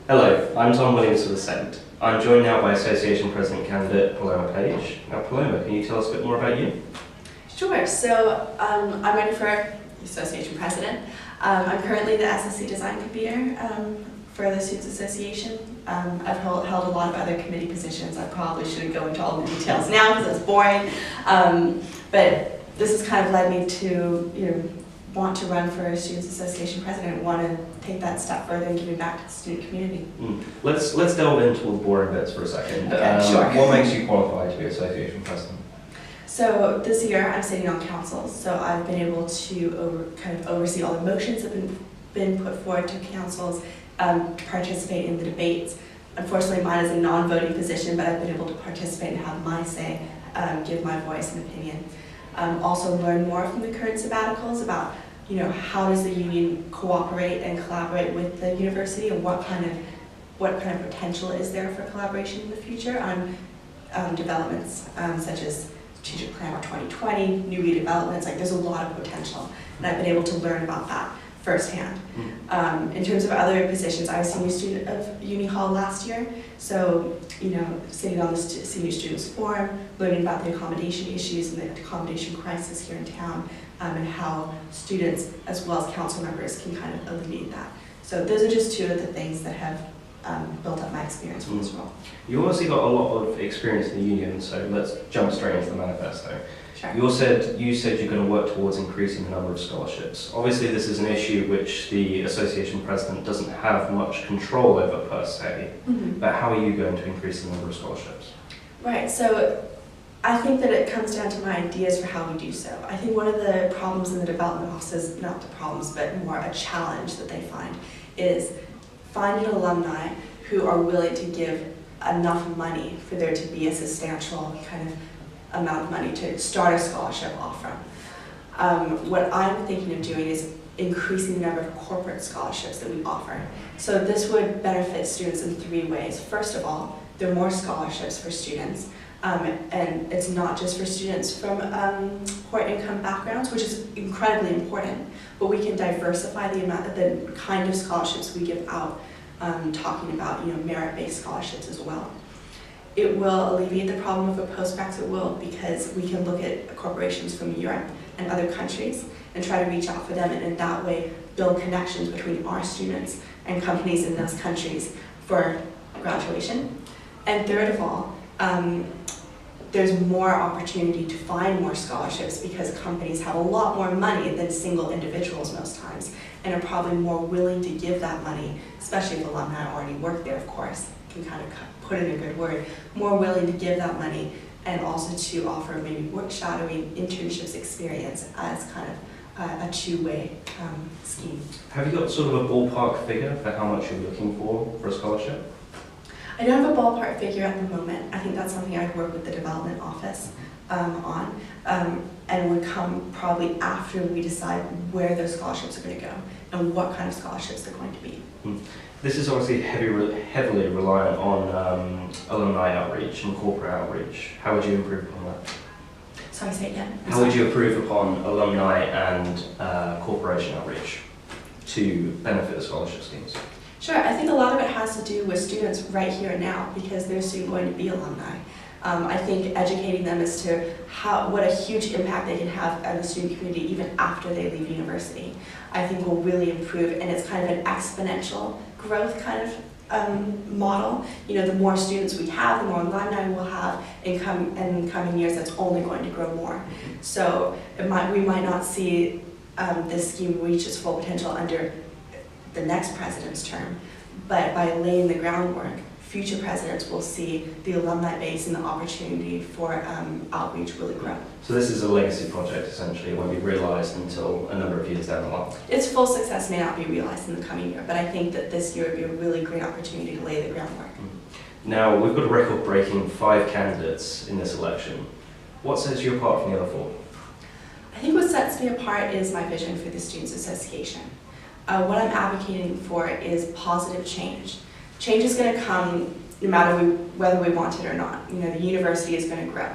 Hello, I'm Tom Williams for the Senate. I'm joined now by Association President candidate Paloma Paige. Now Paloma, can you tell us a bit more about you? Sure, so I'm running for Association President. I'm currently the SSC Design Convener for the Students Association. I've held a lot of other committee positions. I probably shouldn't go into all the details now because it's boring. But this has kind of led me to want to run for Students Association President and want to take that step further and giving back to the student community. Let's delve into the boring bits for a second. Okay, sure. What makes you qualified to be Association President? So this year I'm sitting on council, so I've been able to kind of oversee all the motions that have been put forward to councils, participate in the debates. Unfortunately, mine is a non-voting position, but I've been able to participate and have my say, give my voice and opinion. Also learn more from the current sabbaticals about how does the union cooperate and collaborate with the university, and what kind of potential is there for collaboration in the future on developments such as Strategic Plan 2020, new redevelopments. There's a lot of potential, and I've been able to learn about that firsthand. In terms of other positions, I was senior student of Uni Hall last year, so sitting on the Senior Students Forum, learning about the accommodation issues and the accommodation crisis here in town, and how students as well as council members can kind of alleviate that. So those are just two of the things that have built up my experience from this role. You obviously got a lot of experience in the union, so let's jump straight into the manifesto. Sure. You said you're going to work towards increasing the number of scholarships. Obviously this is an issue which the association president doesn't have much control over per se, but how are you going to increase the number of scholarships? Right, so I think that it comes down to my ideas for how we do so. I think one of the problems in the development offices, not the problems, but more a challenge that they find, is finding alumni who are willing to give enough money for there to be a substantial kind of amount of money to start a scholarship off from. What I'm thinking of doing is increasing the number of corporate scholarships that we offer. So this would benefit students in 3 ways. First of all, there are more scholarships for students, and it's not just for students from poor income backgrounds, which is incredibly important, but we can diversify the kind of scholarships we give out, talking about merit-based scholarships as well. It will alleviate the problem of a post-Brexit world because we can look at corporations from Europe and other countries and try to reach out for them, and in that way build connections between our students and companies in those countries for graduation. And third of all, there's more opportunity to find more scholarships because companies have a lot more money than single individuals most times, and are probably more willing to give that money, especially if alumni already work there, of course, can kind of put in a good word, more willing to give that money, and also to offer maybe work shadowing, internships experience as kind of a two-way scheme. Have you got sort of a ballpark figure for how much you're looking for a scholarship? I don't have a ballpark figure at the moment. I think that's something I'd work with the development office on, and would come probably after we decide where those scholarships are going to go and what kind of scholarships they're going to be. This is obviously heavily reliant on alumni outreach and corporate outreach. How would you improve upon that? Sorry, say it again. How would you improve upon alumni and corporation outreach to benefit the scholarship schemes? Sure, I think a lot of it has to do with students right here and now because they're soon going to be alumni. I think educating them as to what a huge impact they can have on the student community even after they leave university, I think will really improve, and it's kind of an exponential growth kind of model. The more students we have, the more alumni we'll have in coming years. That's only going to grow more. So we might not see this scheme reach its full potential under the next president's term, but by laying the groundwork, future presidents will see the alumni base and the opportunity for outreach really grow. So this is a legacy project essentially. It won't be realised until a number of years down the line. Its full success may not be realised in the coming year, but I think that this year would be a really great opportunity to lay the groundwork. Now, we've got a record-breaking 5 candidates in this election. What sets you apart from the other 4? I think what sets me apart is my vision for the Students Association. What I'm advocating for is positive change. Change is going to come no matter whether we want it or not. The university is going to grow.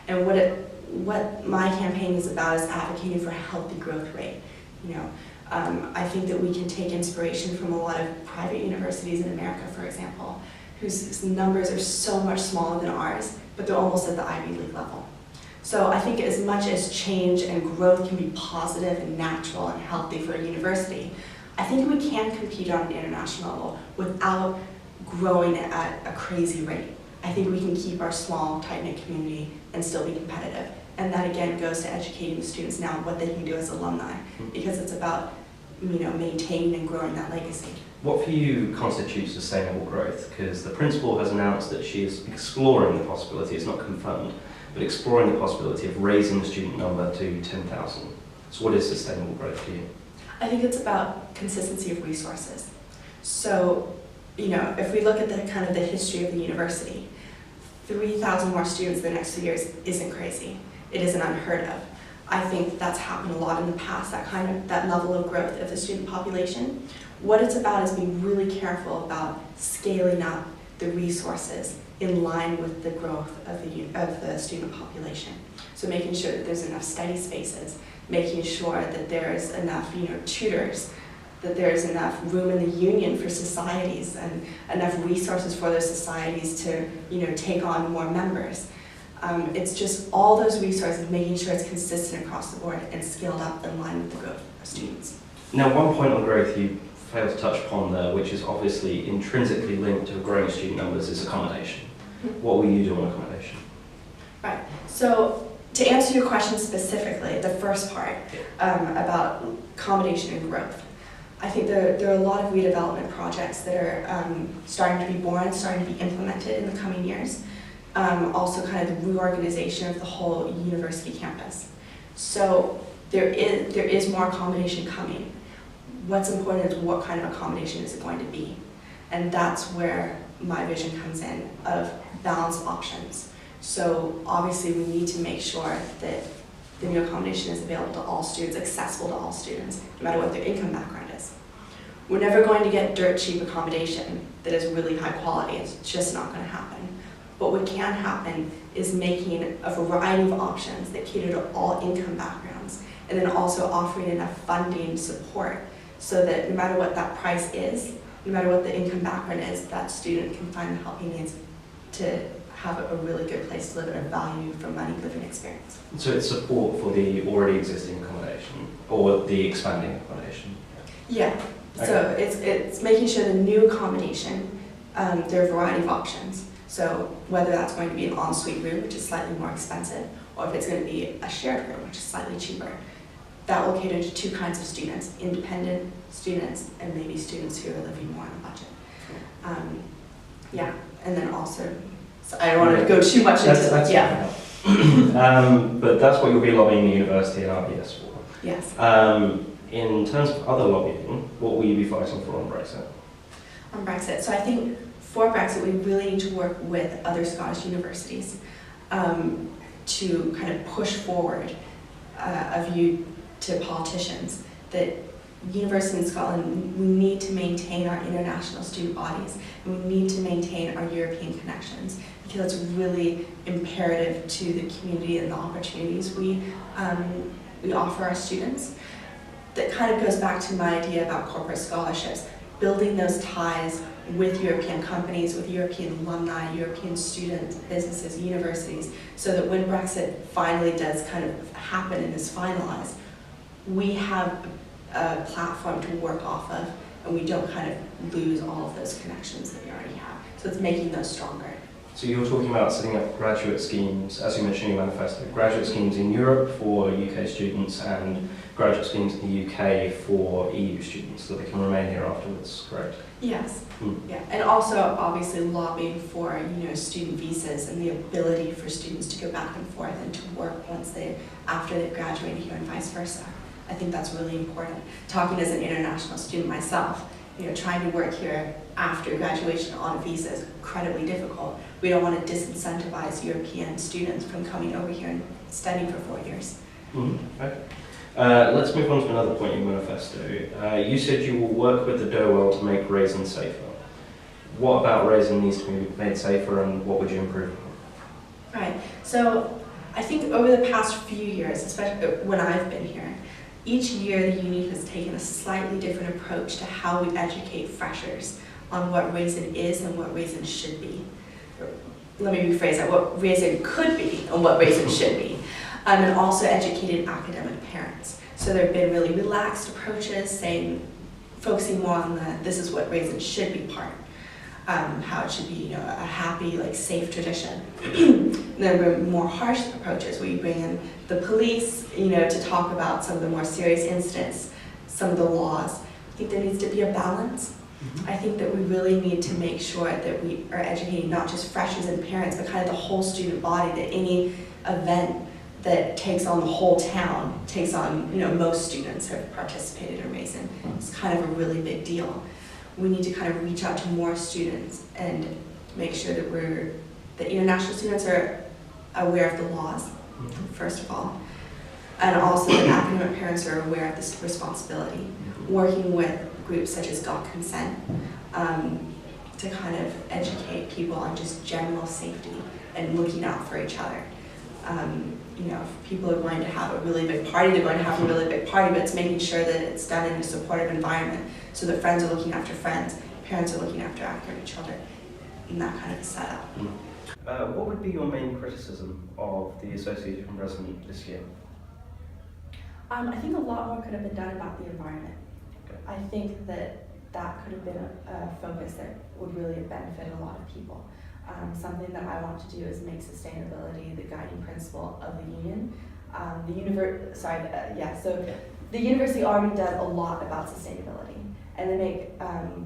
And what my campaign is about is advocating for a healthy growth rate. I think that we can take inspiration from a lot of private universities in America, for example, whose numbers are so much smaller than ours, but they're almost at the Ivy League level. So I think as much as change and growth can be positive and natural and healthy for a university, I think we can compete on an international level without growing at a crazy rate. I think we can keep our small, tight-knit community and still be competitive. And that again goes to educating the students now what they can do as alumni, because it's about, you know, maintaining and growing that legacy. What for you constitutes sustainable growth? Because the principal has announced that she is exploring the possibility, it's not confirmed, but exploring the possibility of raising the student number to 10,000. So what is sustainable growth for you? I think it's about consistency of resources. So, you know, if we look at the kind of the history of the university, 3,000 more students in the next 2 years isn't crazy. It isn't unheard of. I think that's happened a lot in the past, that level of growth of the student population. What it's about is being really careful about scaling up the resources in line with the growth of the student population. So making sure that there's enough study spaces, making sure that there's enough, you know, tutors, that there's enough room in the union for societies and enough resources for those societies to, you know, take on more members. It's just all those resources, making sure it's consistent across the board and scaled up in line with the growth of students. Now, one point on growth you failed to touch upon there, which is obviously intrinsically linked to growing student numbers, is accommodation. What will you do on accommodation? Right. So to answer your question specifically, the first part about accommodation and growth, I think there are a lot of redevelopment projects that are starting to be born, starting to be implemented in the coming years. Also kind of the reorganization of the whole university campus. So there is more accommodation coming. What's important is what kind of accommodation is it going to be? And that's where my vision comes in, of balanced options. So obviously we need to make sure that the new accommodation is available to all students, accessible to all students, no matter what their income background is. We're never going to get dirt cheap accommodation that is really high quality. It's just not going to happen. But what can happen is making a variety of options that cater to all income backgrounds, and then also offering enough funding support so that no matter what that price is, no matter what the income background is, that student can find the help he needs to have a really good place to live and a value for money living experience. So it's support for the already existing accommodation or the expanding accommodation? Yeah. Okay. So it's making sure the new accommodation, there are a variety of options. So whether that's going to be an ensuite room, which is slightly more expensive, or if it's going to be a shared room, which is slightly cheaper, that will cater to two kinds of students: independent students and maybe students who are living more on a budget. Yeah, and then also, so I don't want to go too much into that. Yeah. But that's what you'll be lobbying the university and RBS for. Yes. In terms of other lobbying, what will you be fighting for on Brexit? On Brexit, so I think for Brexit, we really need to work with other Scottish universities to kind of push forward a view to politicians that university in Scotland, we need to maintain our international student bodies, and we need to maintain our European connections, because it's really imperative to the community and the opportunities we offer our students. That kind of goes back to my idea about corporate scholarships, building those ties with European companies, with European alumni, European students, businesses, universities, so that when Brexit finally does kind of happen and is finalized, we have a platform to work off of, and we don't kind of lose all of those connections that we already have. So it's making those stronger. So you're talking about setting up graduate schemes, as you mentioned in your manifesto, graduate schemes in Europe for UK students and graduate schemes in the UK for EU students, so they can remain here afterwards, correct? Yes. Yeah, and also obviously lobbying for, you know, student visas and the ability for students to go back and forth and to work after they've graduated here and vice versa. I think that's really important. Talking as an international student myself, you know, trying to work here after graduation on a visa is incredibly difficult. We don't want to disincentivize European students from coming over here and studying for 4 years. Okay. Let's move on to another point in your manifesto. You said you will work with the dough well to make Raisin safer. What about Raisin needs to be made safer, and what would you improve on? Right. So I think over the past few years, especially when I've been here, each year the union has taken a slightly different approach to how we educate freshers on what Raisin is and what Raisin should be. Let me rephrase that, what Raisin could be and what Raisin should be. And also educated academic parents. So there have been really relaxed approaches, focusing more on this is what Raisin should be part. How it should be, a happy, safe tradition. There have been more harsh approaches where you bring in the police, to talk about some of the more serious incidents, some of the laws. I think there needs to be a balance. I think that we really need to make sure that we are educating not just freshers and parents, but kind of the whole student body, that any event that takes on the whole town, takes on, most students have participated in Raisin. It's kind of a really big deal. We need to kind of reach out to more students and make sure that the international students are aware of the laws, first of all, and also that academic parents are aware of this responsibility, working with groups such as Got Consent to kind of educate people on just general safety and looking out for each other. If people are going to have a really big party, they're going to have a really big party, but it's making sure that it's done in a supportive environment so that friends are looking after friends, parents are looking after academic children, and that kind of setup. What would be your main criticism of the Association Raisin this year? I think a lot more could have been done about the environment. Okay. I think that could have been a focus that would really have benefited a lot of people. Something that I want to do is make sustainability the guiding principle of the union. The university already does a lot about sustainability, and they make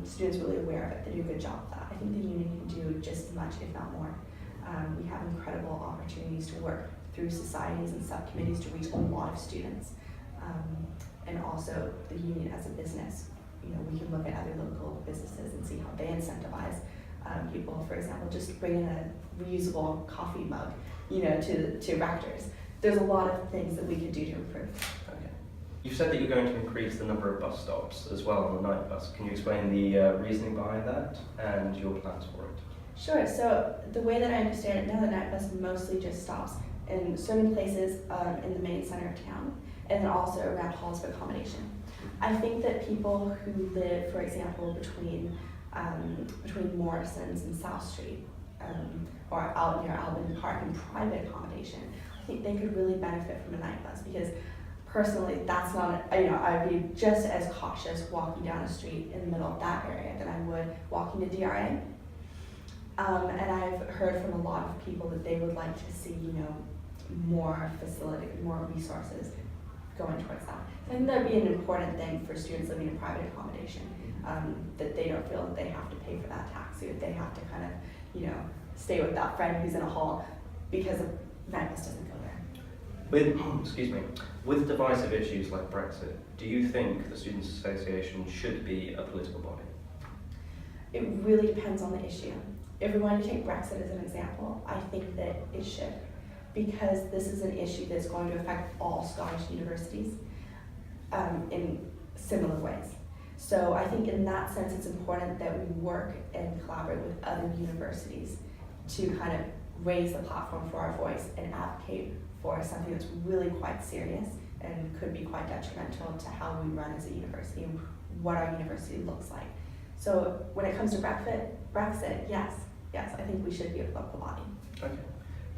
students really aware of it. They do a good job of that. I think the union can do just as much, if not more. We have incredible opportunities to work through societies and subcommittees to reach a lot of students. And also the union as a business. We can look at other local businesses and see how they incentivize people, for example, just bring in a reusable coffee mug, to rectors. There's a lot of things that we could do to improve. Okay. You've said that you're going to increase the number of bus stops as well on the night bus. Can you explain the reasoning behind that and your plans for it? Sure. So the way that I understand it now, the night bus mostly just stops in certain places in the main center of town, and then also around halls of accommodation. I think that people who live, for example, between Morrison's and South Street, or out near Albany Park in private accommodation, I think they could really benefit from a night bus, because personally, that's not, I'd be just as cautious walking down a street in the middle of that area than I would walking to DRA. And I've heard from a lot of people that they would like to see, more facility, more resources going towards that. So I think that would be an important thing for students living in private accommodation, that they don't feel that they have to pay for that taxi, that they have to kind of, stay with that friend who's in a hall because a night bus doesn't go there. With divisive issues like Brexit, do you think the Students' Association should be a political body? It really depends on the issue. If we want to take Brexit as an example, I think that it should, because this is an issue that's going to affect all Scottish universities in similar ways. So I think in that sense, it's important that we work and collaborate with other universities to kind of raise the platform for our voice and advocate for something that's really quite serious and could be quite detrimental to how we run as a university and what our university looks like. So when it comes to Brexit, yes, I think we should be a local body. Okay.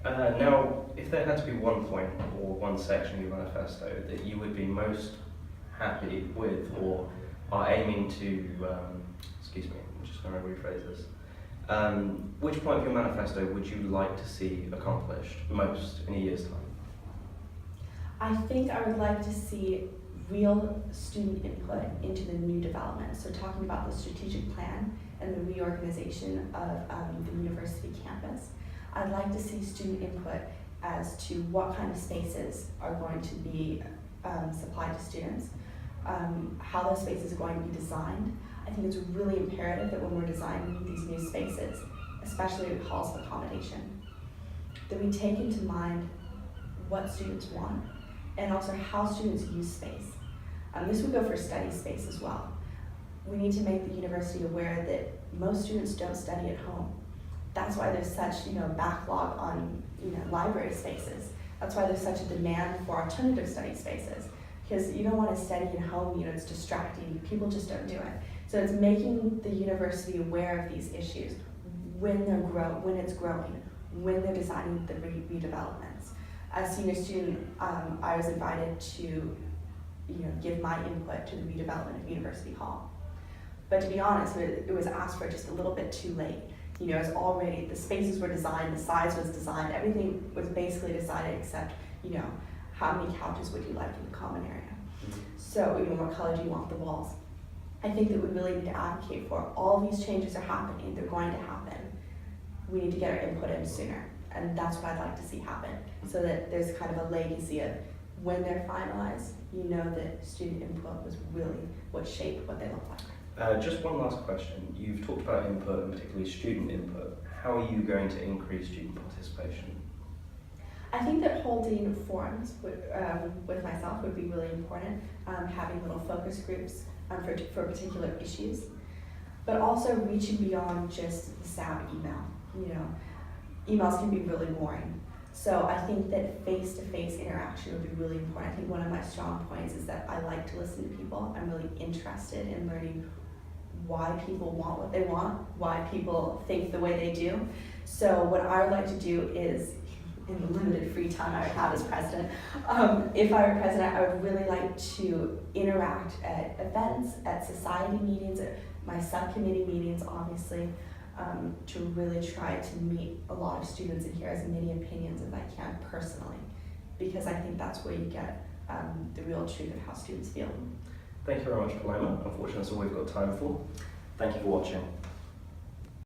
Now, if there had to be one point or one section of your manifesto that you would be most happy with or are aiming to, I'm just going to rephrase this. Which point of your manifesto would you like to see accomplished most in a year's time? I think I would like to see real student input into the new development. So talking about the strategic plan and the reorganization of the university campus. I'd like to see student input as to what kind of spaces are going to be supplied to students, how those spaces are going to be designed. I think it's really imperative that when we're designing these new spaces, especially halls of accommodation, that we take into mind what students want and also how students use space. This would go for study space as well. We need to make the university aware that most students don't study at home. That's why there's such backlog on library spaces. That's why there's such a demand for alternative study spaces, because you don't want to study at home, it's distracting, people just don't do it. So it's making the university aware of these issues when it's growing, when they're designing the redevelopments. As senior student, I was invited to give my input to the redevelopment of University Hall. But to be honest, it was asked for just a little bit too late. It was already, the spaces were designed, the size was designed, everything was basically decided except, how many couches would you like in the common area? So, what color do you want the walls? I think that we really need to advocate for all these changes are happening, they're going to happen. We need to get our input in sooner. And that's what I'd like to see happen, so that there's kind of a legacy of when they're finalized, that student input was really what shaped what they look like. Just one last question. You've talked about input, and particularly student input. How are you going to increase student participation? I think that holding forums with myself would be really important, having little focus groups for particular issues, but also reaching beyond just the SAB email. Emails can be really boring. So I think that face-to-face interaction would be really important. I think one of my strong points is that I like to listen to people. I'm really interested in learning why people want what they want, why people think the way they do. So what I would like to do is, in the limited free time I would have as president, if I were president, I would really like to interact at events, at society meetings, at my subcommittee meetings, obviously, to really try to meet a lot of students and hear as many opinions as I can personally, because I think that's where you get the real truth of how students feel. Thank you very much, Paloma. Unfortunately, that's all we've got time for. Thank you for watching.